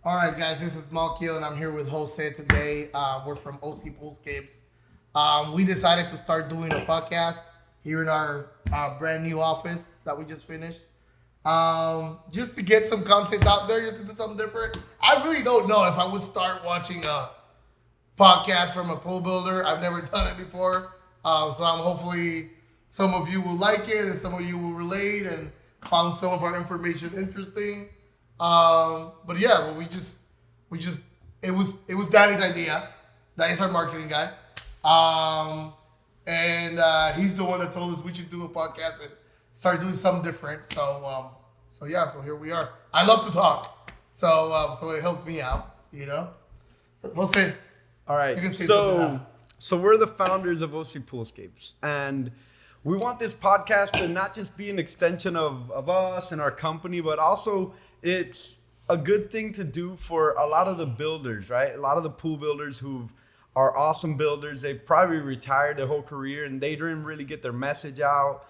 All right, guys, this is Malkiel, and I'm here with Jose today. We're from OC Poolscapes. We decided to start doing a podcast here in our brand new office that we just finished. Just to get some content out there, just to do something different. I really don't know if I would start watching a podcast from a pool builder. I've never done it before. So I'm hopefully some of you will like it and some of you will relate and found some of our information interesting. But yeah, well, we just it was Danny's idea. Danny's our marketing guy, and he's the one that told us we should do a podcast and start doing something different. So here we are. I love to talk, so it helped me out, you know. Jose, All you right. can say something now. So we're the founders of OC Poolscapes, and we want this podcast to not just be an extension of us and our company, but also it's a good thing to do for a lot of the builders, right? A lot of the pool builders who are awesome builders. They probably retired their whole career and they didn't really get their message out.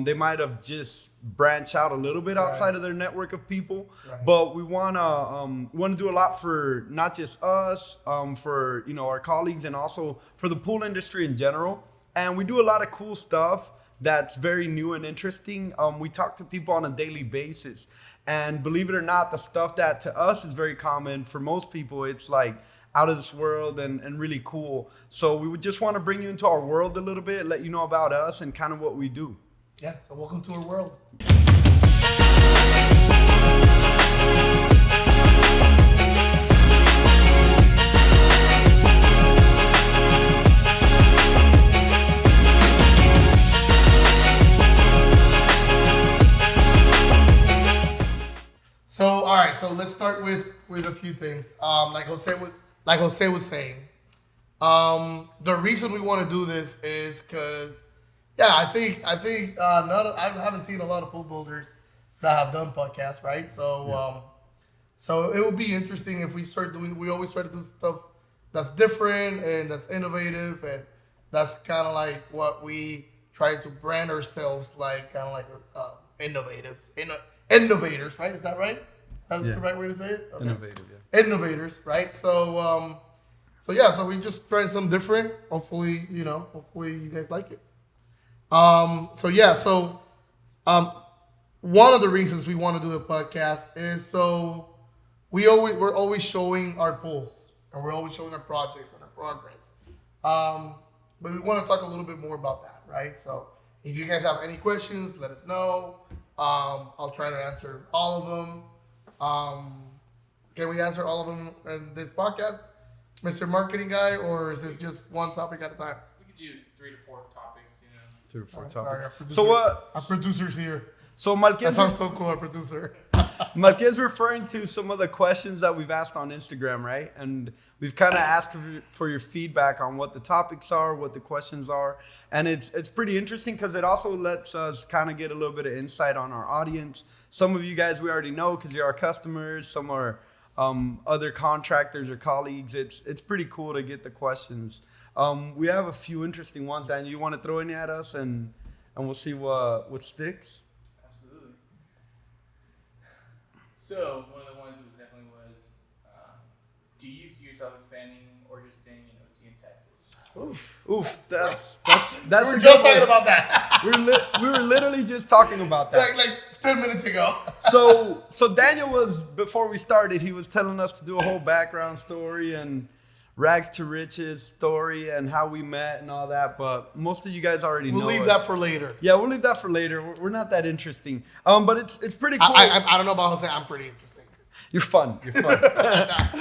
They might have just branched out a little bit outside of their network of people, but we wanna do a lot for not just us, for our colleagues, and also for the pool industry in general. And we do a lot of cool stuff that's very new and interesting. We talk to people on a daily basis, and believe it or not, the stuff that to us is very common, for most people it's like out of this world and really cool. So we would just want to bring you into our world a little bit, let you know about us and kind of what we do. Yeah, so welcome to our world. So all right, so let's start with a few things. Like Jose was saying, the reason we want to do this is because, yeah, I think I haven't seen a lot of pool builders that have done podcasts, right? So it would be interesting if we start doing. We always try to do stuff that's different and that's innovative, and that's kind of like what we try to brand ourselves, like kind of like innovators, right? Is that right? That's the right way to say it? Okay. Innovative, yeah. Innovators, right? So we just trying something different. Hopefully you guys like it. One of the reasons we want to do a podcast is so we're always showing our pools and we're always showing our projects and our progress. But we want to talk a little bit more about that, right? So if you guys have any questions, let us know. I'll try to answer all of them. Can we answer all of them in this podcast, Mr. Marketing Guy, or is this just one topic at a time? We could do 3 to 4 topics, 3 or 4 Sorry, topics. So what? Our producer's here. So That Malkiel's sounds so cool, our producer. Malkiel's referring to some of the questions that we've asked on Instagram, right? And we've kind of asked for your feedback on what the topics are, what the questions are. And it's pretty interesting because it also lets us kind of get a little bit of insight on our audience. Some of you guys we already know because you're our customers. Some are other contractors or colleagues. It's pretty cool to get the questions. We have a few interesting ones, Dan. You want to throw any at us and we'll see what sticks? Absolutely. So one of the ones do you see yourself expanding or just staying in OC in Texas? Oof, that's We were a just good talking one. about that. We were literally just talking about that. like 10 minutes ago. So Daniel was, before we started, he was telling us to do a whole background story and rags to riches story and how we met and all that. But most of you guys already know. We'll leave us. that for later. Yeah, we'll leave that for later. We're not that interesting. But it's pretty cool. I don't know about Jose. I'm pretty interesting. You're fun. You're fun.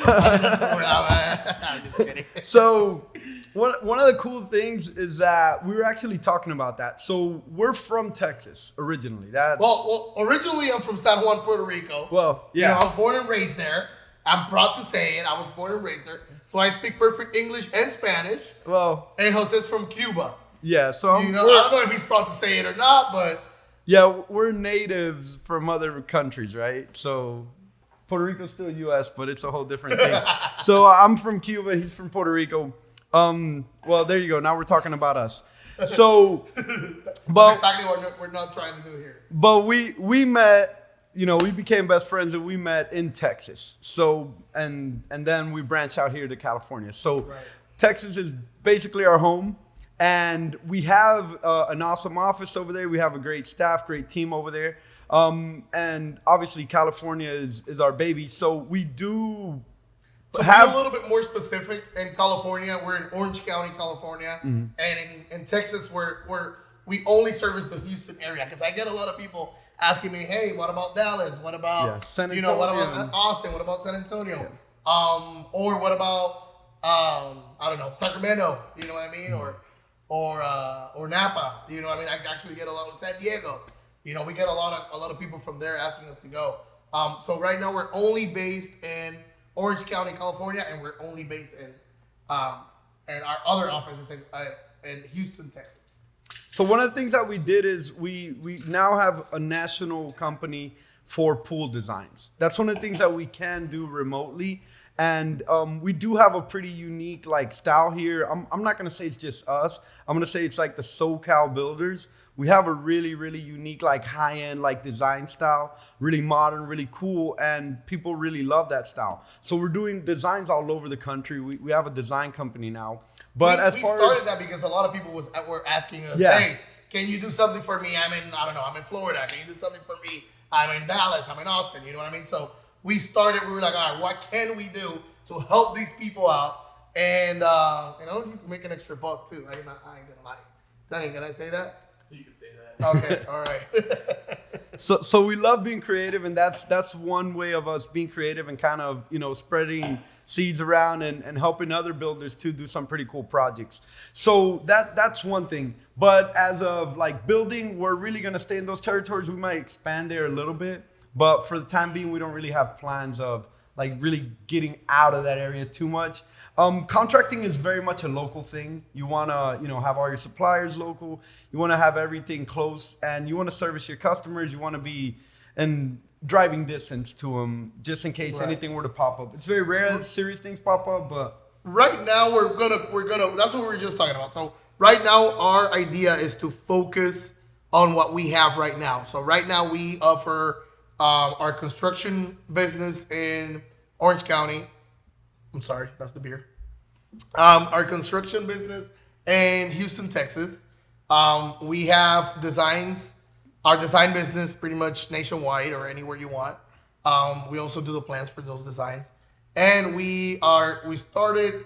I'm just kidding. So one of the cool things is that we were actually talking about that. So we're from Texas originally. Well, originally I'm from San Juan, Puerto Rico. Well, yeah. You know, I was born and raised there. I'm proud to say it. I was born and raised there. So I speak perfect English and Spanish. Well, And Jose's from Cuba. yeah. So I don't know if he's proud to say it or not, but yeah, we're natives from other countries, right? So Puerto Rico's still U.S., but it's a whole different thing. So I'm from Cuba. He's from Puerto Rico. Well, there you go. Now we're talking about us. So, that's exactly what we're not trying to do here. but we met we became best friends and we met in Texas. So and then we branched out here to California. So Right. Texas is basically our home, and we have an awesome office over there. We have a great staff, great team over there. And obviously California is our baby. So we do To be have a little bit more specific, in California, we're in Orange County, California, and in Texas, we only service the Houston area. Because I get a lot of people asking me, "Hey, what about Dallas? What about San what Antonio. about Austin? What about San Antonio? Or what about I don't know, Sacramento? You know what I mean? Or Napa? You know what I mean? I actually get a lot of San Diego. We get a lot of people from there asking us to go. So right now we're only based in Orange County, California, and we're only based in our other office is in Houston, Texas. So one of the things that we did is we now have a national company for pool designs. That's one of the things that we can do remotely. And we do have a pretty unique style here. I'm not gonna say it's just us. I'm gonna say it's like the SoCal builders. We have a really, really unique, high-end, design style, really modern, really cool, and people really love that style. So we're doing designs all over the country. We have a design company now. But we started that because a lot of people were asking us, Yeah. "Hey, can you do something for me? I'm in Florida. Can you do something for me? I'm in Dallas. I'm in Austin." You know what I mean? So we were like, all right, what can we do to help these people out? And honestly, to make an extra buck too. I ain't gonna lie. Danny, can I say that? You could say that. Okay, all right. So we love being creative, and that's one way of us being creative and kind of spreading seeds around and helping other builders to do some pretty cool projects. So that's one thing. But as of building, we're really gonna stay in those territories. We might expand there a little bit, but for the time being, we don't really have plans of really getting out of that area too much. Contracting is very much a local thing. You want to, have all your suppliers local. You want to have everything close, and you want to service your customers. You want to be in driving distance to them, just in case Right. anything were to pop up. It's very rare that serious things pop up, but Right now we're gonna that's what we were just talking about. So right now our idea is to focus on what we have right now. So right now we offer our construction business in Orange County. I'm sorry, that's the beer. Our construction business in Houston, Texas. We have designs, our design business pretty much nationwide or anywhere you want. We also do the plans for those designs. And we started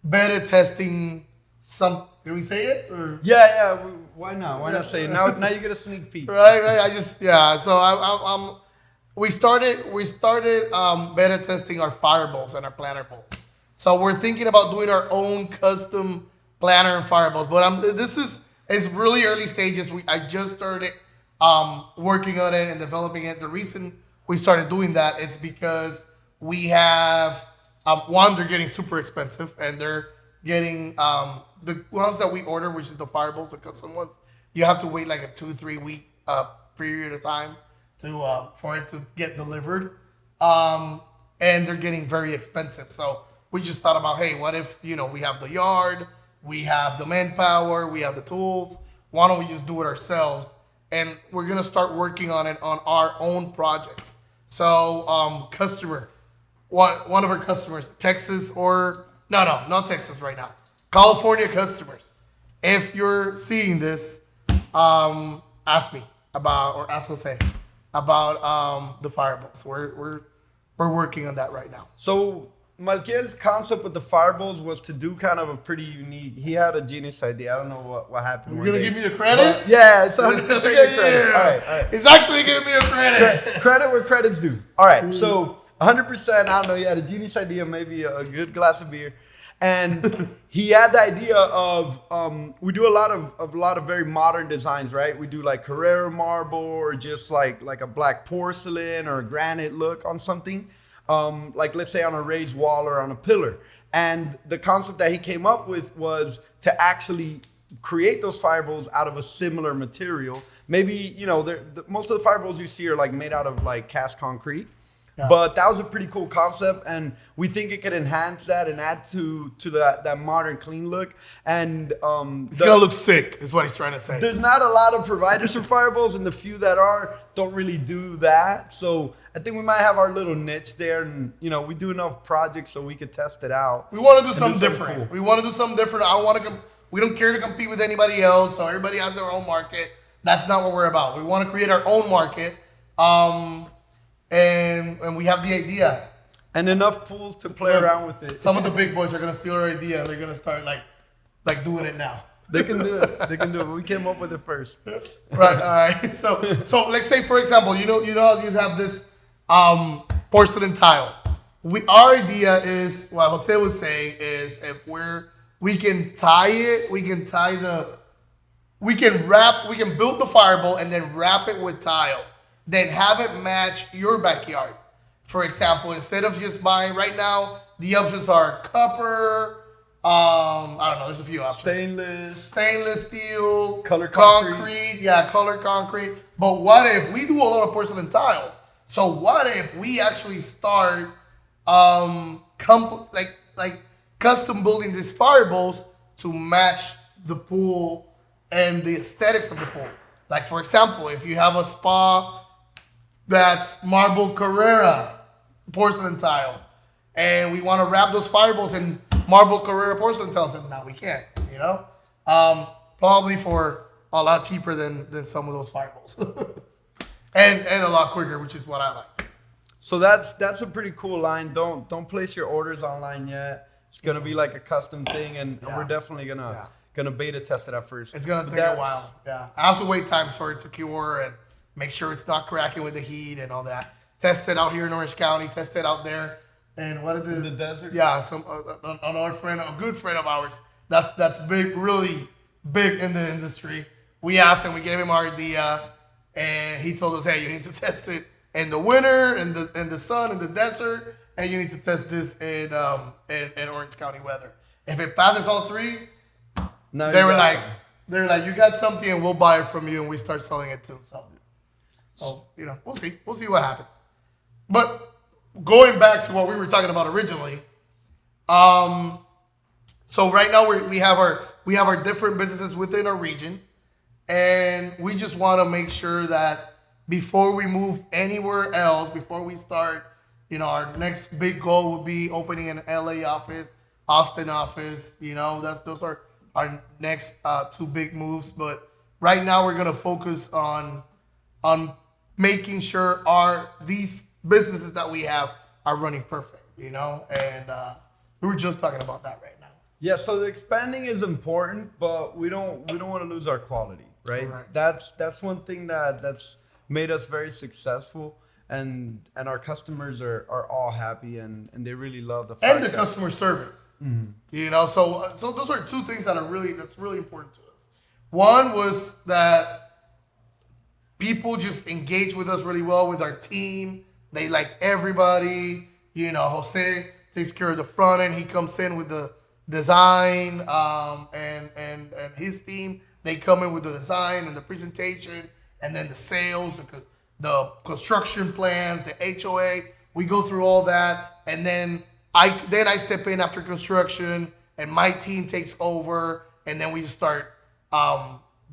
beta testing some, did we say it? Or? yeah. Why not? Why not say it? Now you get a sneak peek. Right. So we started beta testing our fire bowls and our planter bowls. So we're thinking about doing our own custom planter and fire bowls. But this is really early stages. I just started working on it and developing it. The reason we started doing that it's because we have they're getting super expensive, and they're getting the ones that we order, which is the fire bowls, the custom ones. You have to wait like a 2-3 week period of time for it to get delivered, and they're getting very expensive. So we just thought about, hey, what if we have the yard, we have the manpower, we have the tools. Why don't we just do it ourselves? And we're gonna start working on it on our own projects. So one of our customers, Texas or not Texas right now, California customers. If you're seeing this, ask me about, or ask Jose about the fire bowls. We're working on that right now. So Malkiel's concept with the fire bowls was to do kind of a pretty unique. He had a genius idea. I don't know what happened. You're gonna give me the credit? But yeah, it's 100% your credit. All right. He's actually giving me a credit. Credit where credit's due. All right, so 100%. I don't know. He had a genius idea, maybe a good glass of beer, and he had the idea of we do a lot of very modern designs, right? We do like Carrara marble or just like a black porcelain or a granite look on something. Like let's say on a raised wall or on a pillar. And the concept that he came up with was to actually create those fire bowls out of a similar material. Maybe, most of the fire bowls you see are like made out of like cast concrete. Yeah. But that was a pretty cool concept, and we think it could enhance that and add to that modern clean look. And It's gonna look sick, is what he's trying to say. there's not a lot of providers for fireballs, and the few that are don't really do that. So I think we might have our little niche there, and we do enough projects so we could test it out. We want to do and something different. cool. We want to do something different. I want to. We don't care to compete with anybody else. So everybody has their own market. That's not what we're about. We want to create our own market. And we have the idea. And enough pools to play around with it. Some of the big boys are gonna steal our idea and they're gonna start like doing it now. They can do it. They can do it. We came up with it first. Right. All right. So let's say, for example, you know how you have this porcelain tile. Our idea is, what Jose was saying is, if we can tie it, we can build the fireball and then wrap it with tile, then have it match your backyard. For example, instead of just buying, right now, the options are copper, I don't know, there's a few options. Stainless steel, Color concrete. Yeah, color concrete. But what if we do a lot of porcelain tile? So what if we actually start custom building these fireballs to match the pool and the aesthetics of the pool? Like, for example, if you have a spa that's marble Carrera porcelain tile, and we want to wrap those fireballs in marble Carrera porcelain tiles, and now we can't, probably for a lot cheaper than some of those fireballs, and a lot quicker, which is what I like. So that's a pretty cool line. Don't place your orders online yet. It's gonna be like a custom thing, and we're definitely gonna beta test it at first. It's gonna take a while. Yeah, I have to wait time for it to cure and make sure it's not cracking with the heat and all that. Test it out here in Orange County. Test it out there. And what is In the desert? Yeah, another friend, a good friend of ours. That's big, really big in the industry. We asked him, we gave him our idea, and he told us, hey, you need to test it in the winter, in the sun, in the desert, and you need to test this in Orange County weather. If it passes all three, they were like, you got something, and we'll buy it from you, and we start selling it too. So we'll see what happens. But going back to what we were talking about originally, so right now we have our different businesses within our region, and we just want to make sure that before we move anywhere else, before we start, our next big goal would be opening an LA office, Austin office. Those are our next two big moves. But right now we're gonna focus on making sure these businesses that we have are running perfect, and we were just talking about that right now. Yeah, so the expanding is important, but we don't want to lose our quality, right? Correct. That's one thing that's made us very successful, and our customers are all happy, and they really love the fact And the customer service. Mm-hmm. So those are two things that's really important to us. One was that people just engage with us really well with our team. They like everybody. Jose takes care of the front end. He comes in with the design, and his team, they come in with the design and the presentation, and then the sales, the construction plans, the HOA. We go through all that, and then I step in after construction, and my team takes over, and then we just start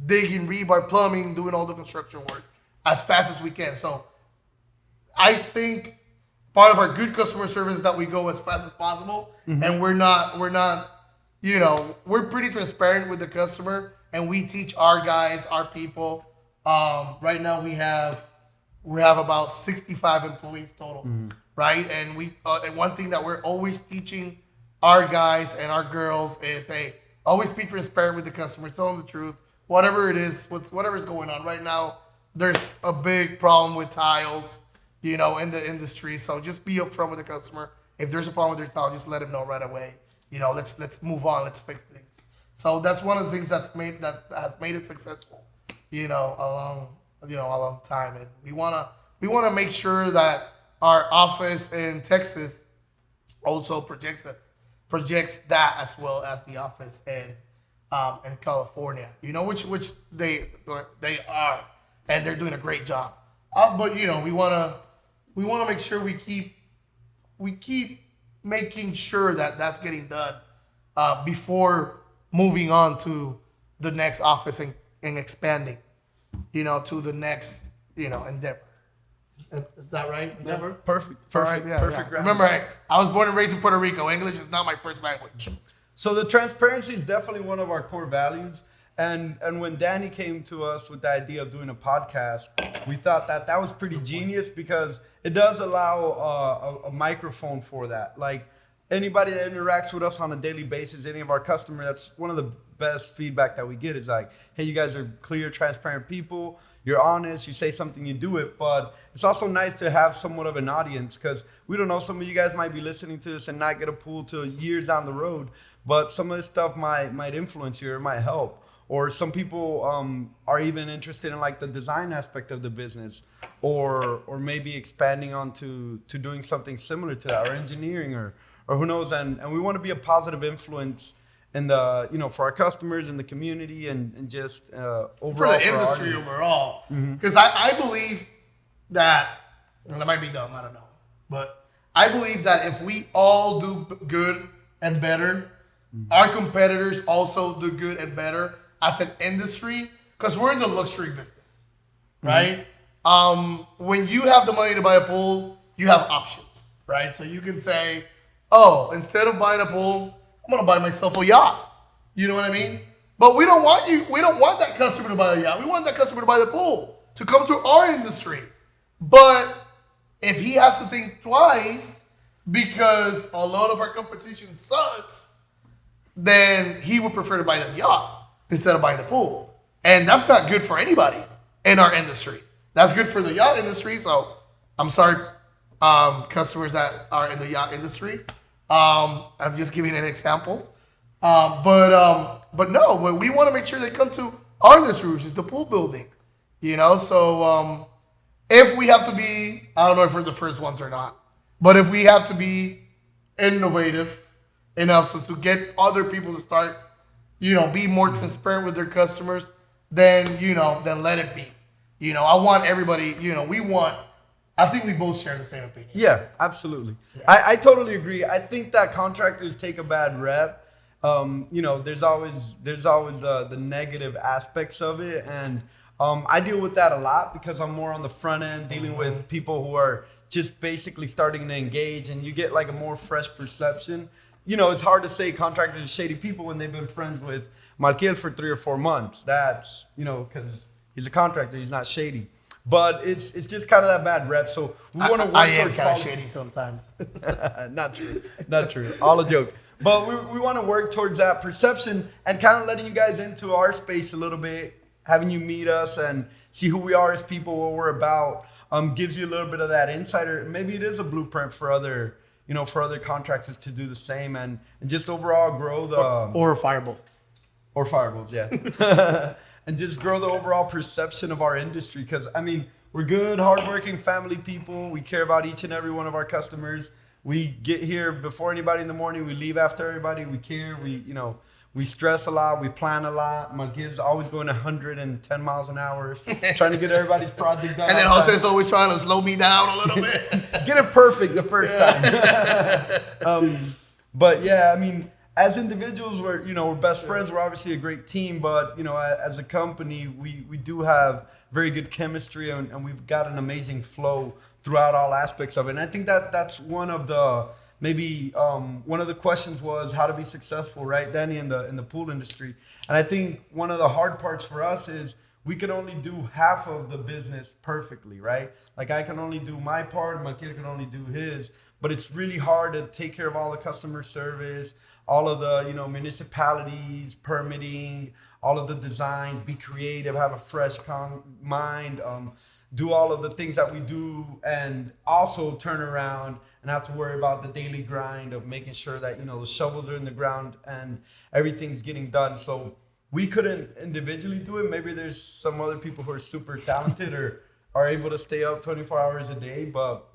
digging rebar, plumbing, doing all the construction work as fast as we can. So I think part of our good customer service is that we go as fast as possible, and we're not, we're pretty transparent with the customer, and we teach our guys, our people. Right now we have about 65 employees total, right? And and one thing that we're always teaching our guys and our girls is, hey, always be transparent with the customer, tell them the truth, whatever it is, whatever's going on right now. There's a big problem with tiles, in the industry. So just be upfront with the customer. If there's a problem with their tile, just let them know right away. Let's move on. Let's fix things. So that's one of the things that has made it successful, a long time. And we wanna make sure that our office in Texas also projects that as well as the office in California. Which they are, and they're doing a great job. But we wanna we want to make sure we keep making sure that that's getting done before moving on to the next office and expanding, to the next, endeavor. Is that right? Endeavor? Yeah, perfect. All right, Perfect. yeah. Remember, I was born and raised in Puerto Rico. English is not my first language. So the transparency is definitely one of our core values. And when Danny came to us with the idea of doing a podcast, we thought that was pretty genius because it does allow a microphone for that. Like anybody that interacts with us on a daily basis, any of our customers, that's one of the best feedback that we get is like, hey, you guys are clear, transparent people. You're honest. You say something, you do it. But it's also nice to have somewhat of an audience because we don't know, some of you guys might be listening to this and not get a pool till years down the road. But some of this stuff might influence you or might help. Or some people are even interested in like the design aspect of the business, or maybe expanding onto doing something similar to that, or engineering, or who knows. And we want to be a positive influence in the for our customers and the community and just overall for the industry overall. Because I believe that, and that might be dumb, I don't know, but I believe that if we all do good and better, our competitors also do good and better as an industry, because we're in the luxury business, right? When you have the money to buy a pool, you have options, right? So you can say, oh, instead of buying a pool, I'm gonna buy myself a yacht. You know what I mean? But we don't want that customer to buy a yacht. We want that customer to buy the pool, to come to our industry. But if he has to think twice because a lot of our competition sucks, then he would prefer to buy the yacht instead of buying the pool. And that's not good for anybody in our industry. That's good for the yacht industry. So I'm sorry, customers that are in the yacht industry. I'm just giving an example. But no, we want to make sure they come to our industry, which is the pool building. So if we have to be, I don't know if we're the first ones or not, but if we have to be innovative enough so to get other people to start be more transparent with their customers, then let it be. I want everybody, I think we both share the same opinion. Yeah, absolutely. Yeah. I totally agree. I think that contractors take a bad rep. There's always the negative aspects of it. And I deal with that a lot because I'm more on the front end dealing with people who are just basically starting to engage, and you get like a more fresh perception. It's hard to say contractors are shady people when they've been friends with Malkiel for 3 or 4 months. That's, because he's a contractor, he's not shady. But it's just kind of that bad rep. So we want to work I am towards kind of shady sometimes. Not true. All a joke. But we want to work towards that perception and kind of letting you guys into our space a little bit, having you meet us and see who we are as people, what we're about, gives you a little bit of that insider. Maybe it is a blueprint for other contractors to do the same and just overall grow the... Or Fireball. Or Fireballs, yeah. And just grow the overall perception of our industry. Because, we're good, hardworking family people. We care about each and every one of our customers. We get here before anybody in the morning. We leave after everybody. We care. We stress a lot. We plan a lot. My kid's always going 110 miles an hour, trying to get everybody's project done. And then Jose's always trying to slow me down a little bit. Get it perfect the first time. But yeah, as individuals, we're best friends. We're obviously a great team, but as a company, we do have very good chemistry, and we've got an amazing flow throughout all aspects of it. And I think that's one of the one of the questions was how to be successful, right, Danny, in the pool industry. And I think one of the hard parts for us is we can only do half of the business perfectly, right? Like I can only do my part, my kid can only do his, but it's really hard to take care of all the customer service, all of the municipalities, permitting, all of the designs, be creative, have a fresh mind, do all of the things that we do, and also turn around and have to worry about the daily grind of making sure that the shovels are in the ground and everything's getting done. So we couldn't individually do it. Maybe there's some other people who are super talented or are able to stay up 24 hours a day, but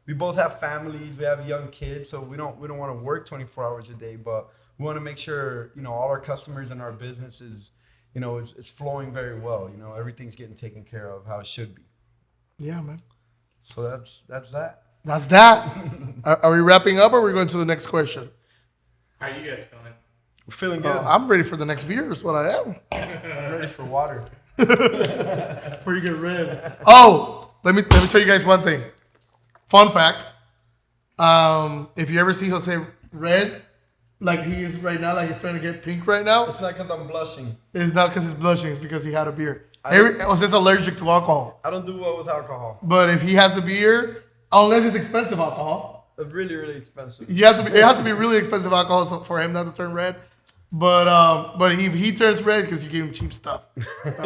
we both have families, we have young kids, so we don't want to work 24 hours a day, but we want to make sure, all our customers and our businesses, is flowing very well. Everything's getting taken care of how it should be. Yeah, man. So that's that. That's that. Are we wrapping up or are we going to the next question? How are you guys feeling? We're feeling good. I'm ready for the next beer. Is what I am. I'm ready for water. Before you get red. Oh, let me tell you guys one thing. Fun fact. If you ever see Jose red, like he is right now, like he's trying to get pink right now, It's not because I'm blushing. it's not because he's blushing. It's because he had a beer. Jose's allergic to alcohol. I don't do well with alcohol. But if he has a beer, unless it's expensive alcohol, It's really, really expensive. it has to be really expensive alcohol for him not to turn red. But he turns red because you gave him cheap stuff.